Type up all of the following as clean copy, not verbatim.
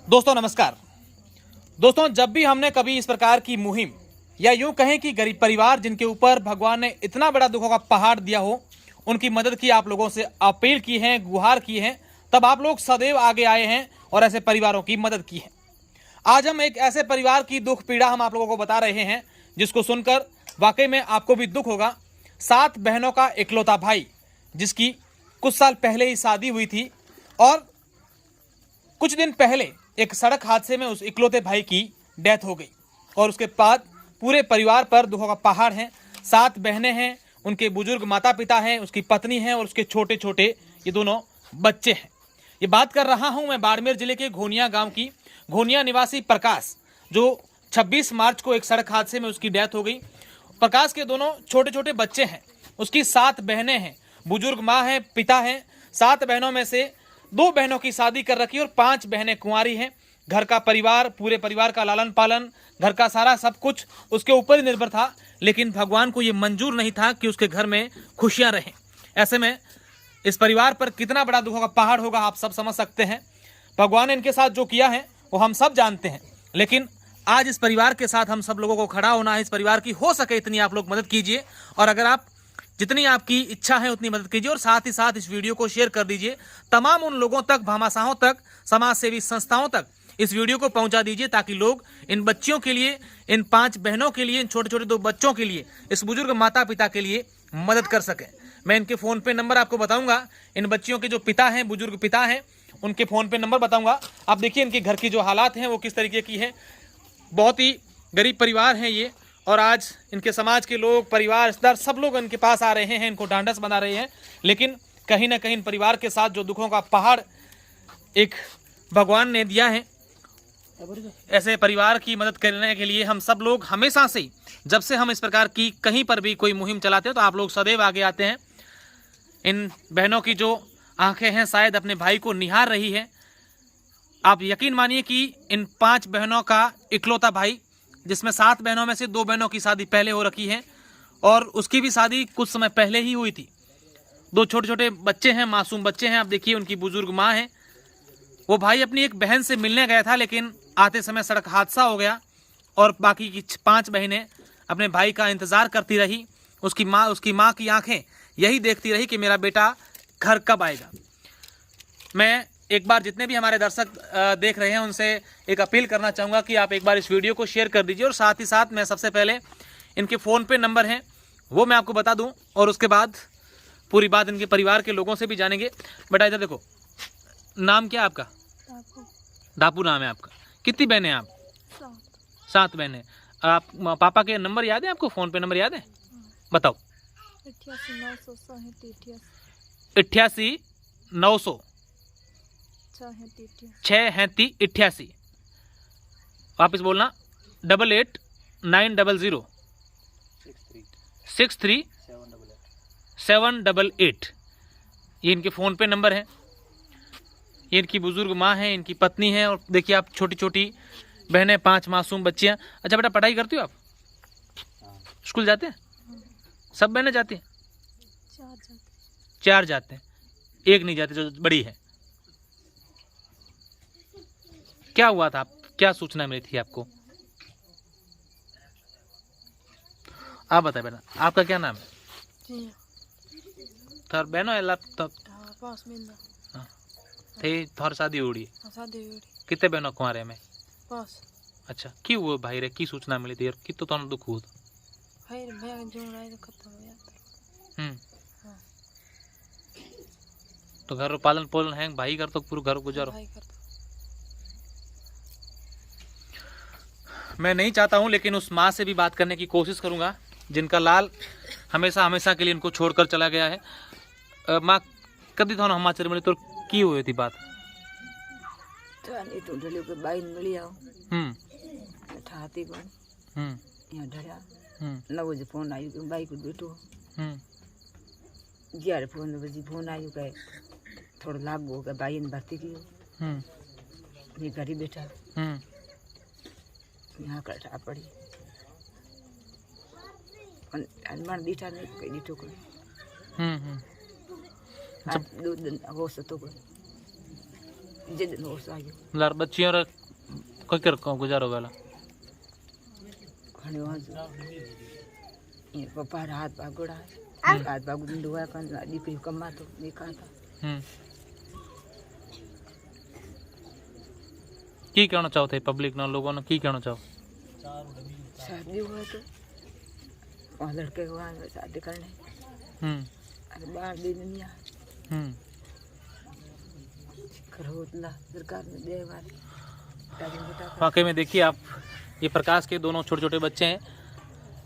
दोस्तों नमस्कार। दोस्तों जब भी हमने कभी इस प्रकार की मुहिम या यूं कहें कि गरीब परिवार जिनके ऊपर भगवान ने इतना बड़ा दुखों का पहाड़ दिया हो, उनकी मदद की आप लोगों से अपील की है, गुहार की है, तब आप लोग सदैव आगे आए हैं और ऐसे परिवारों की मदद की है। आज हम एक ऐसे परिवार की दुख पीड़ा हम आप लोगों को बता रहे हैं जिसको सुनकर वाकई में आपको भी दुख होगा। 7 बहनों का इकलौता भाई जिसकी कुछ साल पहले ही शादी हुई थी और कुछ दिन पहले एक सड़क हादसे में उस इकलौते भाई की डेथ हो गई और उसके बाद पूरे परिवार पर दुखों का पहाड़ है। 7 बहनें हैं, उनके बुजुर्ग माता पिता हैं, उसकी पत्नी है और उसके छोटे छोटे ये दोनों बच्चे हैं। ये बात कर रहा हूं मैं बाड़मेर जिले के घोनिया गांव की। घोनिया निवासी प्रकाश, जो 26 मार्च को एक सड़क हादसे में उसकी डेथ हो गई। प्रकाश के दोनों छोटे छोटे बच्चे हैं, उसकी 7 बहनें हैं, बुजुर्ग माँ है, पिता है। 7 बहनों में से 2 बहनों की शादी कर रखी और 5 बहनें कुंवारी हैं। घर का परिवार, पूरे परिवार का लालन पालन, घर का सारा सब कुछ उसके ऊपर ही निर्भर था, लेकिन भगवान को ये मंजूर नहीं था कि उसके घर में खुशियां रहें। ऐसे में इस परिवार पर कितना बड़ा दुखों का पहाड़ होगा आप सब समझ सकते हैं। भगवान ने इनके साथ जो किया है वो हम सब जानते हैं, लेकिन आज इस परिवार के साथ हम सब लोगों को खड़ा होना है। इस परिवार की हो सके इतनी आप लोग मदद कीजिए और अगर आप जितनी आपकी इच्छा है उतनी मदद कीजिए और साथ ही साथ इस वीडियो को शेयर कर दीजिए। तमाम उन लोगों तक, भामाशाहों तक, समाज सेवी संस्थाओं तक इस वीडियो को पहुंचा दीजिए ताकि लोग इन बच्चियों के लिए, इन 5 बहनों के लिए, इन छोटे छोटे 2 बच्चों के लिए, इस बुजुर्ग माता पिता के लिए मदद कर सकें। मैं इनके फ़ोन पे नंबर आपको बताऊंगा। इन बच्चियों के जो पिता हैं, बुजुर्ग पिता हैं, उनके फ़ोन पे नंबर बताऊंगा। आप देखिए इनके घर की जो हालात हैं वो किस तरीके की है। बहुत ही गरीब परिवार हैं ये और आज इनके समाज के लोग, परिवार, रिश्तेदार सब लोग इनके पास आ रहे हैं, इनको ढांढस बना रहे हैं, लेकिन कहीं ना कहीं इन परिवार के साथ जो दुखों का पहाड़ एक भगवान ने दिया है, ऐसे परिवार की मदद करने के लिए हम सब लोग हमेशा से ही, जब से हम इस प्रकार की कहीं पर भी कोई मुहिम चलाते हैं तो आप लोग सदैव आगे आते हैं। इन बहनों की जो आंखें हैं शायद अपने भाई को निहार रही है। आप यकीन मानिए कि इन 5 बहनों का इकलौता भाई, जिसमें 7 बहनों में से 2 बहनों की शादी पहले हो रखी है और उसकी भी शादी कुछ समय पहले ही हुई थी। 2 छोटे छोटे बच्चे हैं, मासूम बच्चे हैं। आप देखिए उनकी बुजुर्ग माँ है। वो भाई अपनी एक बहन से मिलने गया था, लेकिन आते समय सड़क हादसा हो गया और बाकी की 5 बहनें अपने भाई का इंतज़ार करती रही। उसकी माँ की आंखें यही देखती रही कि मेरा बेटा घर कब आएगा। मैं एक बार जितने भी हमारे दर्शक देख रहे हैं उनसे एक अपील करना चाहूँगा कि आप एक बार इस वीडियो को शेयर कर दीजिए और साथ ही साथ मैं सबसे पहले इनके फ़ोन पे नंबर हैं वो मैं आपको बता दूं और उसके बाद पूरी बात इनके परिवार के लोगों से भी जानेंगे। बेटा इधर देखो, नाम क्या है आपका? दापू नाम है आपका। कितनी बहनें हैं आप? 7 बहनें। आप पापा के नंबर याद है आपको? फ़ोन पे नंबर याद है? बताओ। 88 900 638। वापस बोलना 88 900 63 788। ये इनके फ़ोन पे नंबर है। ये इनकी बुजुर्ग माँ है, इनकी पत्नी है और देखिए आप छोटी छोटी बहनें, 5 मासूम बच्चियाँ। अच्छा बेटा पढ़ाई करती हो आप? स्कूल जाते हैं? सब बहनें जाती हैं? 4 जाते हैं, एक नहीं जाते जो बड़ी है। क्या हुआ था? आप क्या सूचना मिली थी आपको? आप बताए बेटा, आपका क्या नाम है? थर बहनों है तब थे थर शादी उड़ी। कितने बहनों कुंवारे में? 5। अच्छा, क्यों वो भाई रे की सूचना मिली थी यार? कि तो दुख हुआ था। तो घर पालन पोलन है भाई कर तो पूरा घर गुजारो। मैं नहीं चाहता हूं, लेकिन उस माँ से भी बात करने की कोशिश करूंगा जिनका लाल हमेशा हमेशा के लिए इनको छोड़कर चला गया है। माँ कभी तो हमारे मिले तो की हुई थी बात? फोन आयु बाई को बेटो जियारे फोन आयु का थोड़ा लाभ हो गया, बाई ने भर्ती की ये घर ही बैठा यहाँ कटा पड़ी मन दीठा नहीं कई दीठो को दो दिन हो सतो को जिद होश आयो लार बच्चियों रा कोई कर को गुजारो वाला खने वहां ये पप्पा हाथ पागोड़ा हाथ पागुड़ दुआ kan di pe kama तो देखा था की कहना चाहते पब्लिक ना लोगों ने की कहना चाहो शादी हुआ तो वहाँ लड़के को वहाँ शादी करने अरे बाहर दिन नहीं आ करो उतना सरकार ने दे बात वाकई में देखिए आप ये प्रकाश के दोनों छोटे छोटे बच्चे हैं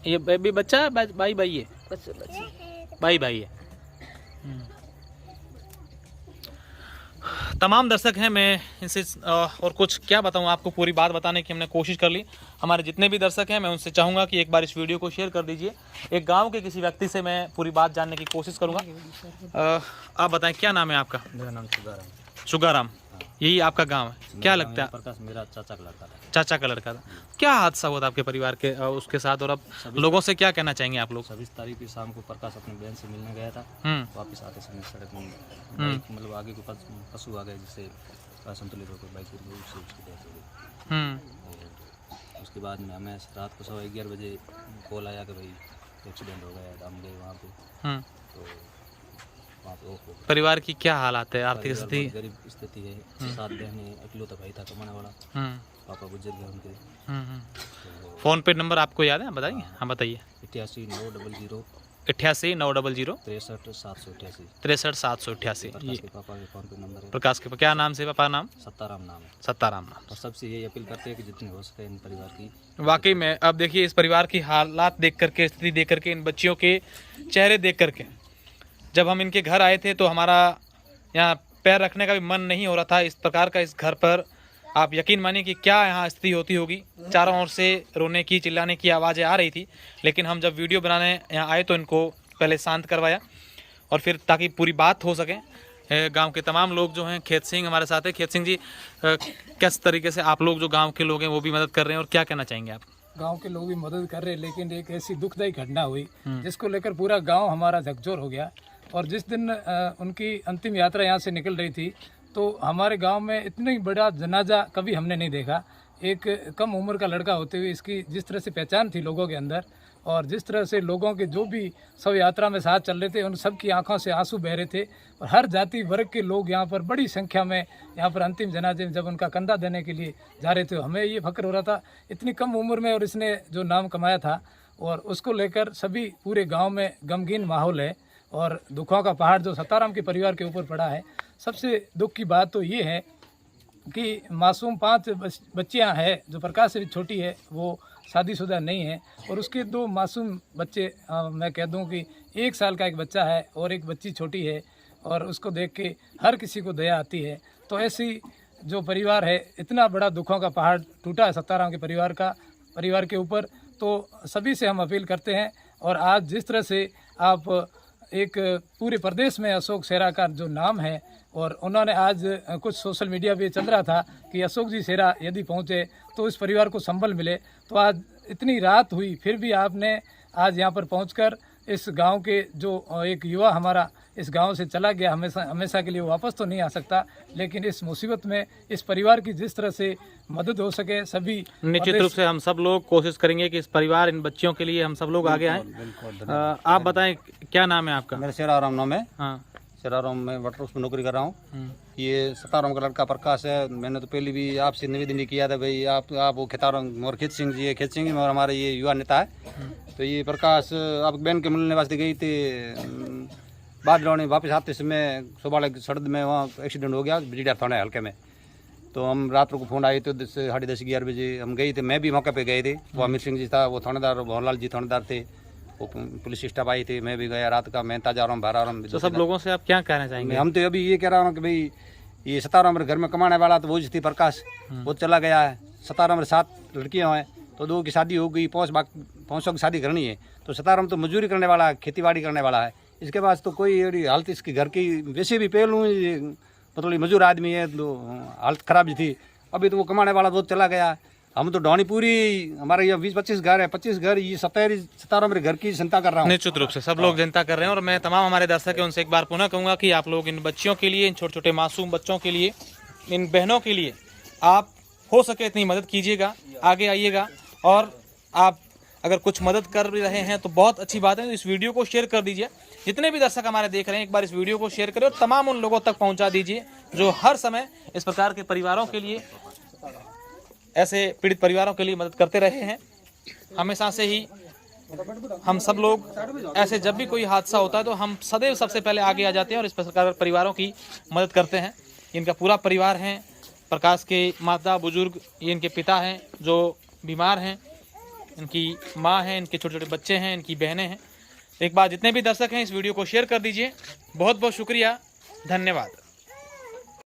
ये बेबी बच्चा है भाई भाई है भाई भाई है तमाम दर्शक हैं मैं इनसे और कुछ क्या बताऊं आपको पूरी बात बताने की हमने कोशिश कर ली हमारे जितने भी दर्शक हैं मैं उनसे चाहूँगा कि एक बार इस वीडियो को शेयर कर दीजिए एक गांव के किसी व्यक्ति से मैं पूरी बात जानने की कोशिश करूँगा आप बताएं क्या नाम है आपका मेरा नाम सुगाराम यही आपका गांव है क्या लगता है प्रकाश मेरा चाचा का लड़का था चाचा का लड़का था क्या हादसा हुआ था आपके परिवार के उसके साथ और अब लोगों से क्या कहना चाहेंगे आप लोग 26 तारीख की शाम को प्रकाश अपनी बहन से मिलने गया था वापस आते समय सड़क में बाइक मतलब आगे को पशु आ गए जिससे असंतुलित होकर बाइक गिर गई उससे उसकी डेथ हो गई उसके बाद में हमें रात को 11:15 बजे कॉल आया कि भाई एक्सीडेंट हो गया हम गए वहाँ पे तो परिवार की क्या हालात है आर्थिक स्थिति गरीब स्थिति है 7 बहनें इकलौता भाई था कमाने वाला पापा गुजर गए उनके फोन पे नंबर आपको याद है बताइए हाँ बताइए 88 88 900 63 788 पापा के फोन पे नंबर है प्रकाश के क्या नाम से पापा नाम सत्ताराम नाम है सत्ताराम नाम और सबसे यही अपील करते हैं कि जितनी हो सके इन परिवार की वाकई में अब देखिए इस परिवार की हालात देख करके स्थिति देख करके इन बच्चियों के चेहरे देख करके जब हम इनके घर आए थे तो हमारा यहाँ पैर रखने का भी मन नहीं हो रहा था इस प्रकार का इस घर पर आप यकीन मानिए कि क्या यहाँ स्थिति होती होगी चारों ओर से रोने की चिल्लाने की आवाज़ें आ रही थी लेकिन हम जब वीडियो बनाने यहाँ आए तो इनको पहले शांत करवाया और फिर ताकि पूरी बात हो सके गांव के तमाम लोग जो हैं खेत सिंह हमारे साथ है खेत सिंह जी किस तरीके से आप लोग जो गांव के लोग हैं वो भी मदद कर रहे हैं और क्या कहना चाहेंगे आप गांव के लोग भी मदद कर रहे हैं लेकिन एक ऐसी दुखदायी घटना हुई जिसको लेकर पूरा गांव हमारा झकझोर हो गया और जिस दिन उनकी अंतिम यात्रा यहाँ से निकल रही थी तो हमारे गांव में इतनी बड़ा जनाजा कभी हमने नहीं देखा एक कम उम्र का लड़का होते हुए इसकी जिस तरह से पहचान थी लोगों के अंदर और जिस तरह से लोगों के जो भी सब यात्रा में साथ चल रहे थे उन सब की आंखों से आंसू बह रहे थे और हर जाति वर्ग के लोग यहाँ पर बड़ी संख्या में यहाँ पर अंतिम जनाजे में जब उनका कंधा देने के लिए जा रहे थे हमें ये फक्र हो रहा था इतनी कम उम्र में और इसने जो नाम कमाया था और उसको लेकर सभी पूरे गाँव में गमगीन माहौल है और दुखों का पहाड़ जो सत्ताराम के परिवार के ऊपर पड़ा है सबसे दुख की बात तो ये है कि मासूम 5 बच्चियां हैं जो प्रकाश से भी छोटी है वो शादीशुदा नहीं है और उसके 2 मासूम बच्चे मैं कह दूं कि 1 साल का एक बच्चा है और एक बच्ची छोटी है और उसको देख के हर किसी को दया आती है तो ऐसी जो परिवार है इतना बड़ा दुखों का पहाड़ टूटा है सत्ताराम के परिवार के ऊपर तो सभी से हम अपील करते हैं और आज जिस तरह से आप एक पूरे प्रदेश में अशोक सेरा का जो नाम है और उन्होंने आज कुछ सोशल मीडिया पे चल रहा था कि अशोक जी सेरा यदि पहुंचे तो इस परिवार को संबल मिले तो आज इतनी रात हुई फिर भी आपने आज यहां पर पहुंचकर इस गांव के जो एक युवा हमारा इस गांव से चला गया हमेशा के लिए वापस तो नहीं आ सकता लेकिन इस मुसीबत में इस परिवार की जिस तरह से मदद हो सके सभी निश्चित रूप से हम सब लोग कोशिश करेंगे कि इस परिवार इन बच्चियों के लिए हम सब लोग आगे आए आप बताएं क्या नाम है आपका मेरा शेराराम नाम है हाँ शेराराम मैं वाटर हाउस में नौकरी कर रहा हूँ ये सत्ताराम का लड़का प्रकाश है मैंने तो पहले भी आपसे निवेदन किया था भाई आप वो खेताराम और खेत सिंह जी है खेत सिंह और हमारे ये युवा नेता है तो ये प्रकाश आप बहन के मिलने वास्ते गई थी बाद लौने वापस आते समय सुबह सड़क में वहाँ एक्सीडेंट हो गया बिजलियार थाना हल्के में तो हम रात को फ़ोन आए थे 10:30-11 बजे हम गए थे मैं भी मौके पे गए थे वो अमित सिंह जी था वो थानेदार भवनलाल जी थानेदार थे वो पुलिस स्टाफ आई थी मैं भी गया रात का मैं ताजा रहा हूँ बाहर आ रहा हूँ तो सब लोगों से आप क्या कहना चाहेंगे हम तो अभी ये कह रहा हूँ कि भाई ये सत्ताराम घर में कमाने वाला तो वो थी प्रकाश वो चला गया है सत्ताराम में 7 लड़कियाँ हैं तो 2 की शादी हो गई 5 की शादी करनी है तो सत्ताराम तो मजदूरी करने वाला है खेती बाड़ी करने वाला है इसके पास तो कोई हालत इसकी घर की वैसे भी पहलू मतलब मजदूर आदमी है तो हालत खराब थी अभी तो वो कमाने वाला वो चला गया हम तो डौनी पूरी हमारे ये 20-25 घर है 25 घर ये 17 मेरे घर की चिंता कर रहा हूँ निश्चित रूप से सब लोग चिंता कर रहे हैं और मैं तमाम हमारे दर्शक हैं उनसे एक बार पुनः कहूंगा कि आप लोग इन बच्चियों के लिए इन छोटे छोटे मासूम बच्चों के लिए इन बहनों के लिए आप हो सके इतनी मदद कीजिएगा, आगे आइएगा। और आप अगर कुछ मदद कर भी रहे हैं तो बहुत अच्छी बात है, तो इस वीडियो को शेयर कर दीजिए। जितने भी दर्शक हमारे देख रहे हैं, एक बार इस वीडियो को शेयर करें और तमाम उन लोगों तक पहुंचा दीजिए जो हर समय इस प्रकार के परिवारों के लिए, ऐसे पीड़ित परिवारों के लिए मदद करते रहे हैं। हमेशा से ही हम सब लोग ऐसे जब भी कोई हादसा होता है तो हम सदैव सबसे पहले आगे आ जाते हैं और इस प्रकार परिवारों की मदद करते हैं। इनका पूरा परिवार है, प्रकाश के माता बुजुर्ग, ये इनके पिता हैं जो बीमार हैं, इनकी माँ है, इनके छोटे छोटे बच्चे हैं, इनकी बहनें हैं। एक बार जितने भी दर्शक हैं इस वीडियो को शेयर कर दीजिए। बहुत बहुत शुक्रिया, धन्यवाद।